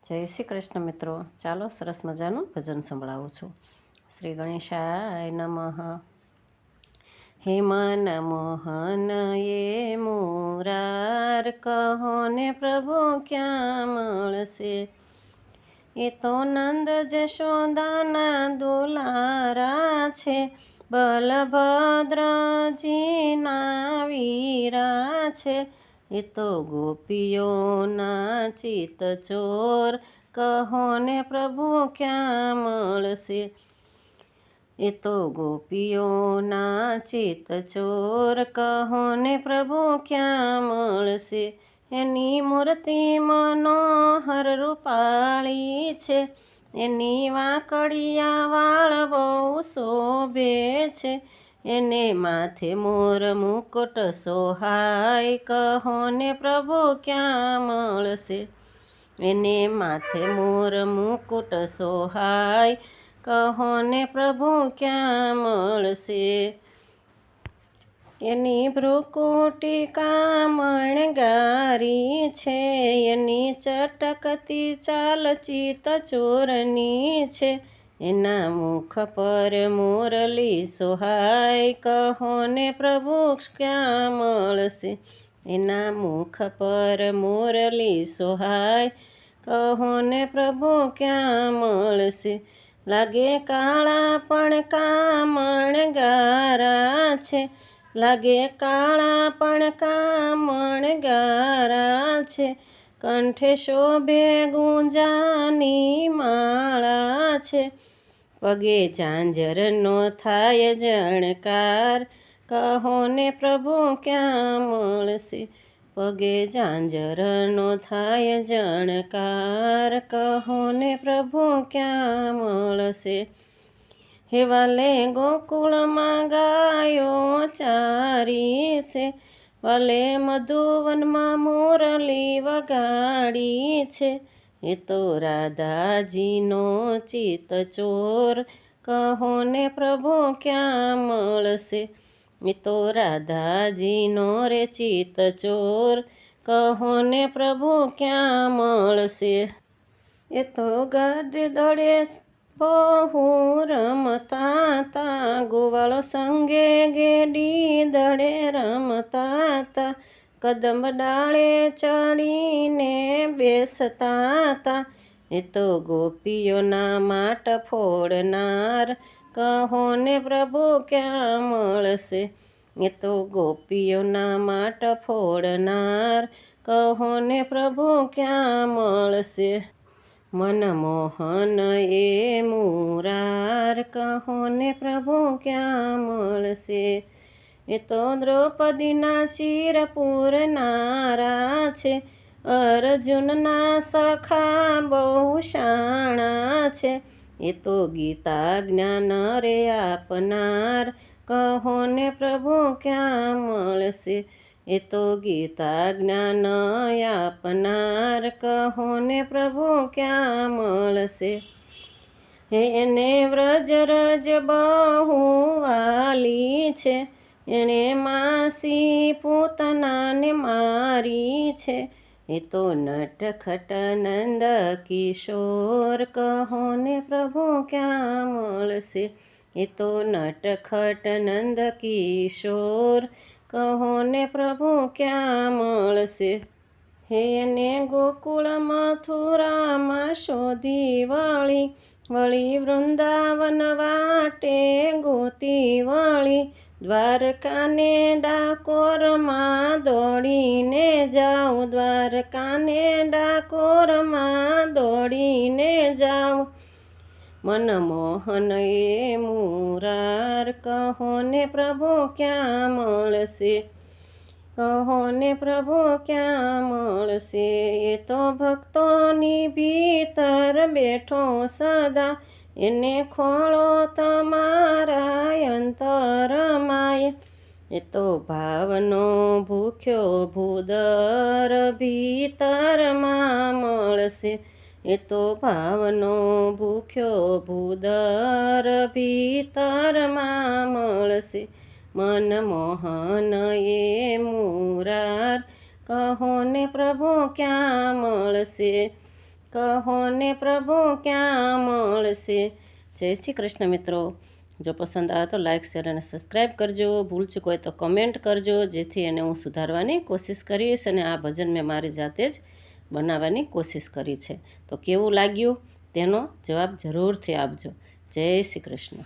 જય શ્રી કૃષ્ણ મિત્રો. ચાલો સરસ મજાનું ભજન સંભળાવું છું. શ્રી ગણેશાય નમઃ. હે મન મોહન એ મુરાર, કહો ને પ્રભુ ક્યાં મળશે? એ તો નંદ જશોદાના દુલારા છે, બલભદ્રજીના વીરા છે. એ તો ગોપીઓના ચિત ચોર, કહો ને પ્રભુ ક્યાં મળશે? એ તો ગોપીઓના ચિત ચોર, કહો ને પ્રભુ ક્યાં મળશે? એની મૂર્તિ મનોહર રૂપાળી છે, એની વાંકડિયા વાળ બહુ શોભે છે. એને માથે મોર મુકુટ સોહાય, કહો ને પ્રભુ ક્યાં મળશે? એને માથે મોર મુકુટ સોહાય, કહો ને પ્રભુ ક્યાં મળશે? એની ભ્રુકુટિકા મણગારી છે, એની ચટકતી ચાલ ચિત ચોરની છે. એના મુખ પર મુરલી સોહાય, કહો ને પ્રભુ ક્યાં મળશે? એના મુખ પર મુરલી સોહાય, કહો ને પ્રભુ ક્યાં મળશે? લાગે કાળા પણ કામણગારા છે, લાગે કાળા પણ કામણગારા છે. કંઠે શોભે ગુંજાની માળા છે, પગે ઝાંઝરનો થાય જણકાર, કહો ને પ્રભુ ક્યાં મળશે? પગે ઝાંઝરનો થાય જણકાર, કહો ને પ્રભુ ક્યાં મળશે? હે વાલે ગોકુળમાં ગાયો ચારી છે, વાલે મધુવનમાં મુરલી વગાડી છે. એ તો રાધાજીનો ચિત ચોર, કહો ને પ્રભુ ક્યાં મળશે? એ તો રાધાજીનો રે ચિત ચોર, કહો ને પ્રભુ ક્યાં મળશે? એ તો ગઢ દળે બહુ રમતા તા, ગોવાળો સંગે ગેડી દળે રમતા તા. કદમ ડાળે ચડીને બેસતા તા, એ તો ગોપીઓના માટ ફોડનાર, કહો ને પ્રભુ ક્યાં મળશે? એ તો ગોપીઓના માટ ફોડનાર, કહો ને પ્રભુ ક્યાં મળશે? મનમોહન એ મુરાર, કહો ને પ્રભુ ક્યાં મળશે? એ તો દ્રૌપદીના ચીર પૂરનારા છે, અર્જુનના સખા બહુ શાણા છે. એ તો ગીતા જ્ઞાન રે આપનાર, કહો ને પ્રભુ ક્યાં મળશે? એ તો ગીતા જ્ઞાન આપનાર, કહો ને પ્રભુ ક્યાં મળશે? હે એને વ્રજ રજ બહુ વાલી છે, એણે માસી પૂતનાને મારી છે. એ તો નટખટ નંદ કિશોર, કહો ને પ્રભુ ક્યાં મળશે? એ તો નટખટ નંદ કિશોર, કહો ને પ્રભુ ક્યાં મળશે? હે એને ગોકુળ મથુરામાં શોધી વળી, વળી વૃંદાવન વાટે ગોતી વળી. દ્વારકાને ડાકોરમાં દોડીને જાઉં, દ્વારકાને ડાકોરમાં દોડીને જાઉં. મનમોહન એ મુરાર, કહો ને પ્રભુ ક્યાં મળશે? કહો ને પ્રભુ ક્યાં મળશે? એ તો ભક્તોની ભીતર બેઠો સદા, એને ખોળો તમારા અંતરમાય. એ તો ભાવનો ભૂખ્યો ભૂદર ભીતરમાં મળશે. એ તો ભાવનો ભૂખ્યો ભૂદર ભીતરમાં મળશે. મનમોહન એ મુરાર, કહો ને પ્રભુ ક્યાં મળશે? કહો ને પ્રભુ ક્યાં મળશે. જય શ્રી કૃષ્ણ મિત્રો. જો પસંદ આવે તો લાઇક શેર અને સબસ્ક્રાઈબ કરજો. ભૂલ ચૂક હોય તો કમેન્ટ કરજો, જેથી એને હું સુધારવાની કોશિશ કરીશ. અને આ ભજન મેં મારી જાતે જ બનાવવાની કોશિશ કરી છે. તો કેવું લાગ્યું તેનો જવાબ જરૂરથી આપજો. જય શ્રી કૃષ્ણ.